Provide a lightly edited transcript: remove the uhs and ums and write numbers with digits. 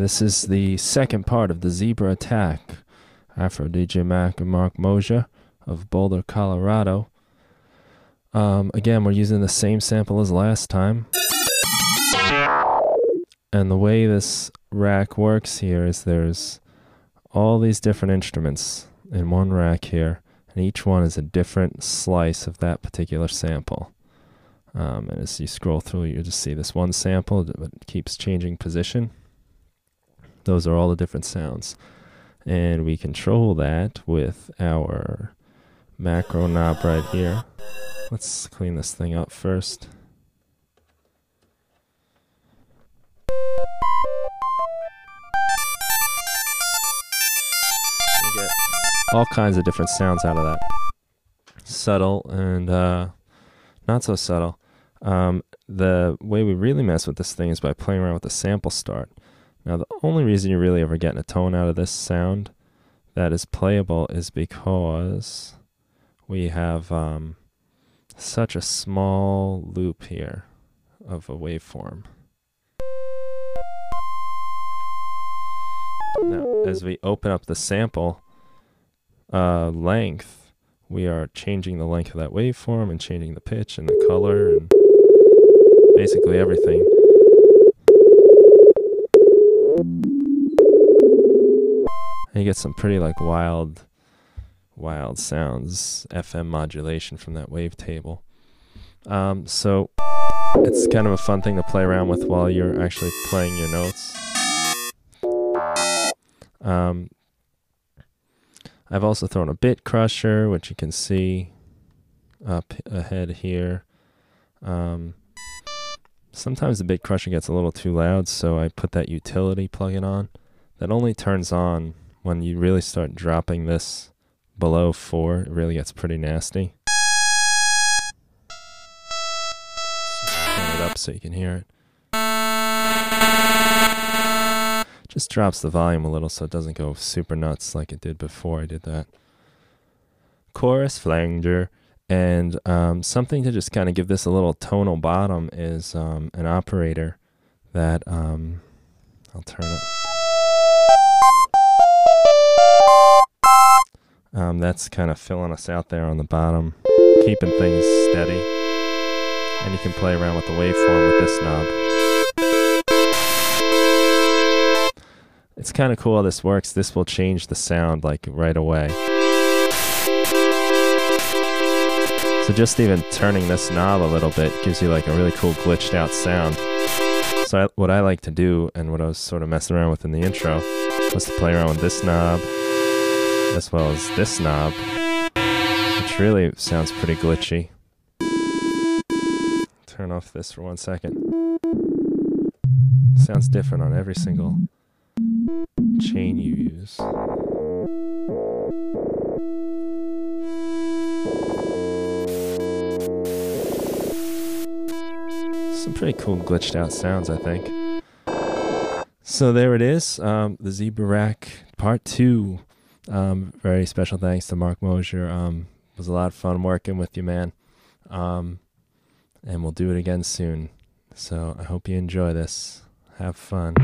This is the second part of the Zebra Attack. AfroDJMac and Mark Mosher of Boulder, Colorado. Again, we're using the same sample as last time. And the way this rack works here is there's all these different instruments in one rack here, and each one is a different slice of that particular sample. And as you scroll through, you just see this one sample that keeps changing position. Those are all the different sounds. And we control that with our macro knob right here. Let's clean this thing up first. You get all kinds of different sounds out of that. Subtle and not so subtle. The way we really mess with this thing is by playing around with the sample start. Now, the only reason you're really ever getting a tone out of this sound that is playable is because we have such a small loop here of a waveform. Now, as we open up the sample length, we are changing the length of that waveform and changing the pitch and the color and basically everything. And you get some pretty like wild sounds, FM modulation from that wavetable. So it's kind of a fun thing to play around with while you're actually playing your notes. I've also thrown a bit crusher, which you can see up ahead here. Sometimes the bit crusher gets a little too loud, so I put that utility plugin on. That only turns on when you really start dropping this below 4. It really gets pretty nasty. Let's just turn it up so you can hear it. Just drops the volume a little so it doesn't go super nuts like it did before I did that. Chorus flanger. And something to just kind of give this a little tonal bottom is an operator that I'll turn it. That's kind of filling us out there on the bottom, keeping things steady. And you can play around with the waveform with this knob. It's kind of cool how this works. This will change the sound like right away. So just even turning this knob a little bit gives you like a really cool glitched out sound. So what I like to do, and what I was sort of messing around with in the intro, was to play around with this knob as well as this knob, which really sounds pretty glitchy. Turn off this for 1 second. Sounds different on every single chain you use. Some pretty cool glitched out sounds, I think. So there it is, the Zebra Rack Part 2. Very special thanks to Mark Mosher. It was a lot of fun working with you, man. And we'll do it again soon. So I hope you enjoy this. Have fun.